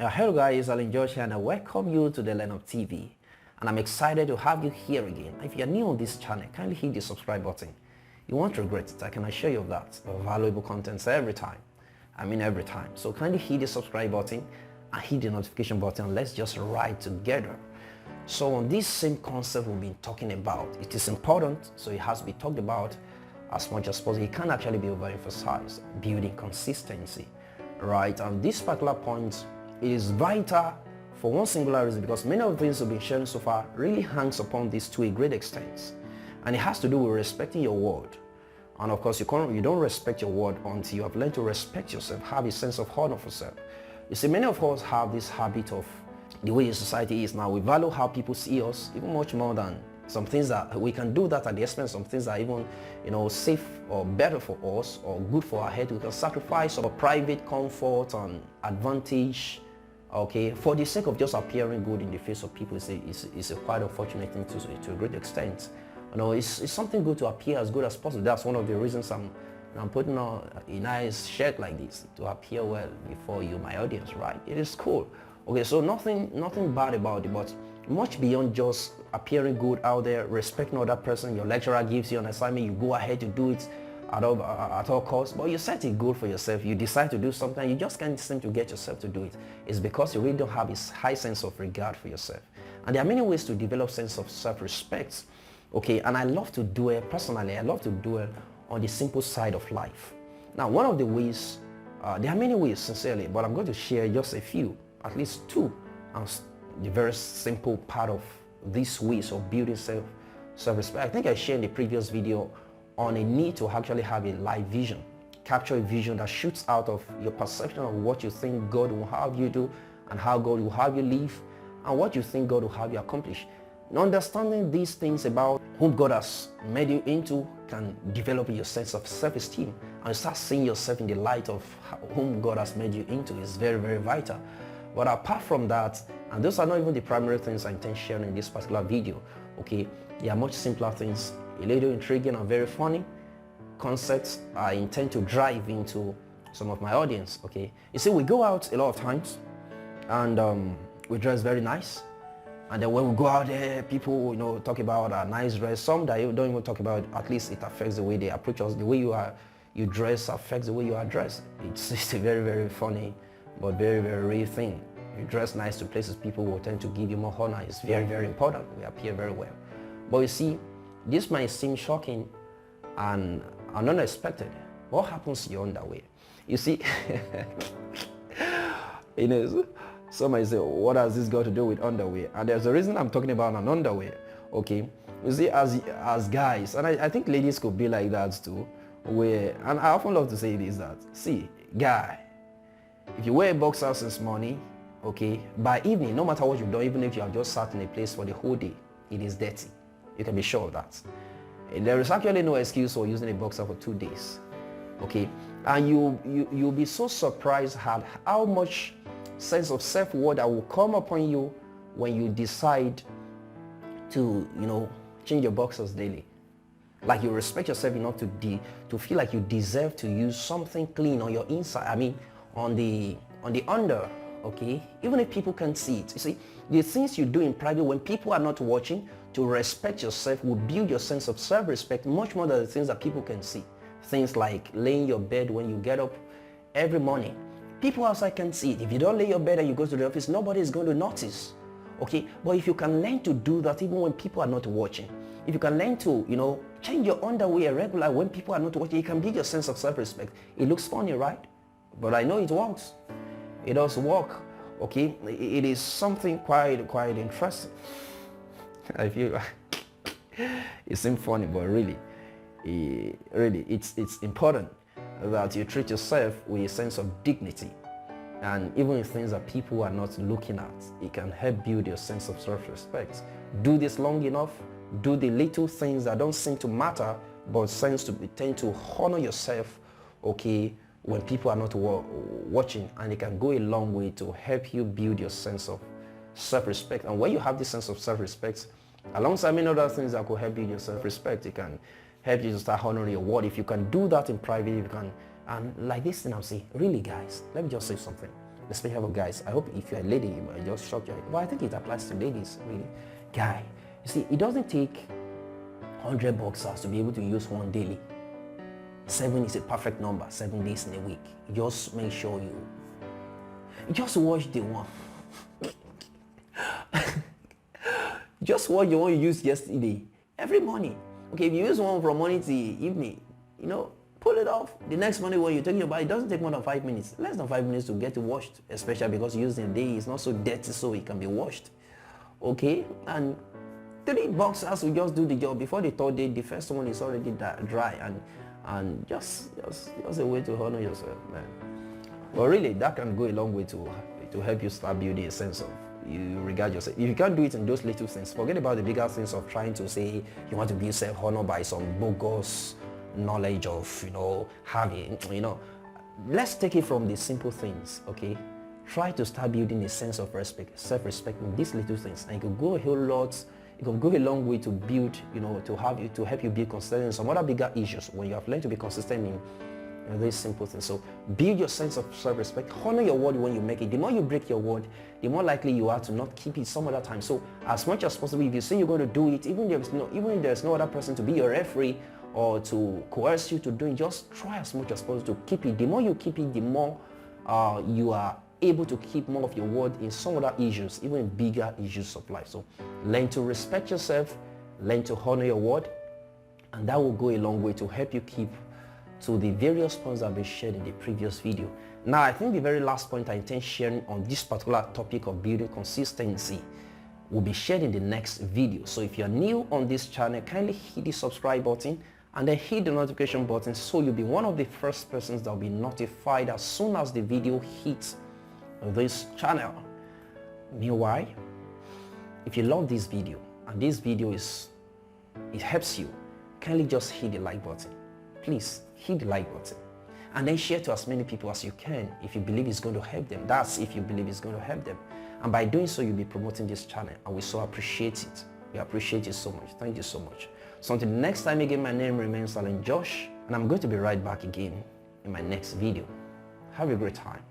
Hello guys, Alan Josh and I welcome you to the Learn TV, and I'm excited to have you here again. If you're new on this channel, kindly hit the subscribe button. You won't regret it, I can assure you of that. Valuable content every time. I mean every time. So kindly hit the subscribe button and hit the notification button. Let's just ride together. So on this same concept we've been talking about, it is important, so it has to be talked about as much as possible. It can actually be overemphasized, building consistency, right? And this particular point is vital for one singular reason, because many of the things we've been sharing so far really hangs upon this to a great extent, and it has to do with respecting your word. And of course, you don't respect your word until you have learned to respect yourself, have a sense of honor for self. You see, many of us have this habit of the way society is now. We value how people see us even much more than some things that we can do that at the expense of some things that are even, safe or better for us or good for our head. We can sacrifice our private comfort and advantage, okay, for the sake of just appearing good in the face of people. It's a quite unfortunate thing to a great extent. It's something good to appear as good as possible. That's one of the reasons I'm putting on a nice shirt like this, to appear well before you, my audience, right? It is cool. Okay, so nothing bad about it, but much beyond just appearing good out there, respecting other person. Your lecturer gives you an assignment, you go ahead to do it at all costs, but you set a goal for yourself. You decide to do something, you just can't seem to get yourself to do it. It's because you really don't have a high sense of regard for yourself. And there are many ways to develop sense of self-respect. Okay, and I love to dwell on the simple side of life. Now, one of the ways, there are many ways, sincerely, but I'm going to share just a few, at least two, and the very simple part of these ways of building self-respect. I think I shared in the previous video on a need to actually have a life vision. Capture a vision that shoots out of your perception of what you think God will have you do and how God will have you live and what you think God will have you accomplish. Understanding these things about whom God has made you into can develop your sense of self-esteem, and start seeing yourself in the light of whom God has made you into is very, very vital. But apart from that, and those are not even the primary things I intend sharing in this particular video, okay, there are much simpler things, a little intriguing and very funny concepts I intend to drive into some of my audience, okay. You see, we go out a lot of times and we dress very nice. And then when we go out there, people, talk about a nice dress. Some that you don't even talk about, at least it affects the way they approach us. The way you dress affects the way you are dressed. It's a very, very funny, but very, very real thing. You dress nice to places, people will tend to give you more honor. It's very, very important. We appear very well. But you see, this might seem shocking and unexpected. What happens to your underwear? You see, some might say, what has this got to do with underwear? And there's a reason I'm talking about an underwear, okay? You see, as guys, and I think ladies could be like that too, and I often love to say this, that, see, guy, if you wear boxers since morning, okay, by evening, no matter what you've done, even if you have just sat in a place for the whole day, it is dirty. You can be sure of that. There is actually no excuse for using a boxer for 2 days, okay? And you'll be so surprised at how much sense of self-worth that will come upon you when you decide to, change your boxers daily. Like, you respect yourself enough to feel like you deserve to use something clean on your inside. I mean, on the under, okay? Even if people can't see it. You see, the things you do in private when people are not watching, to respect yourself will build your sense of self-respect much more than the things that people can see. Things like laying your bed when you get up every morning. People outside can see it. If you don't lay your bed and you go to the office, nobody is going to notice, okay? But if you can learn to do that even when people are not watching, if you can learn to, change your underwear regular when people are not watching, you can build your sense of self-respect. It looks funny, right? But I know it works. It does work, okay? It is something quite interesting. I feel it seems funny, but really, it's important that you treat yourself with a sense of dignity, and even in things that people are not looking at, it can help build your sense of self-respect. Do this long enough, do the little things that don't seem to matter, but tend to honor yourself, okay, when people are not watching, and it can go a long way to help you build your sense of self-respect. And when you have this sense of self-respect, alongside many other things that could help build your self-respect, it can help you to start honoring your word. If you can do that in private, you can, and like this thing I'm saying, really guys, let me just say something. especially for guys. I hope if you're a lady, you might just shock you. But I think it applies to ladies, really. Guy, you see, it doesn't take 100 boxers to be able to use one daily. 7 is a perfect number, 7 days in a week. Just make sure you just wash the one. Just what you want to use yesterday. Every morning. Okay, if you use one from morning to evening, pull it off. The next morning when you're taking your bath, it doesn't take more than 5 minutes. Less than 5 minutes to get it washed, especially because using a day is not so dirty so it can be washed. Okay, and 3 boxers will just do the job. Before the 3rd day, the first one is already dry, and just a way to honor yourself, man. But really, that can go a long way to help you start building a sense of you regard yourself. If you can't do it in those little things, forget about the bigger things of trying to say you want to build self-honor by some bogus knowledge of having. Let's take it from the simple things. Okay, try to start building a sense of respect, self-respect in these little things, and it could go a whole lot. It can go a long way to build, to help you be consistent in some other bigger issues when you have learned to be consistent in these simple things. So build your sense of self-respect. Honor your word when you make it. The more you break your word, the more likely you are to not keep it some other time. So as much as possible, if you say you're going to do it, even if there's no other person to be your referee or to coerce you to do it, just try as much as possible to keep it. The more you keep it, the more you are able to keep more of your word in some other issues, even in bigger issues of life. So learn to respect yourself, learn to honor your word, and that will go a long way to help you keep to the various points that have been shared in the previous video. Now, I think the very last point I intend sharing on this particular topic of building consistency will be shared in the next video. So if you're new on this channel, kindly hit the subscribe button and then hit the notification button so you'll be one of the first persons that will be notified as soon as the video hits this channel. Meanwhile, if you love this video and this video it helps you, kindly just hit the like button. Please hit the like button and then share to as many people as you can if you believe it's going to help them. That's if you believe it's going to help them. And by doing so, you'll be promoting this channel, and we so appreciate it. We appreciate it so much. Thank you so much. So until the next time again, my name remains Alan Josh, and I'm going to be right back again in my next video. Have a great time.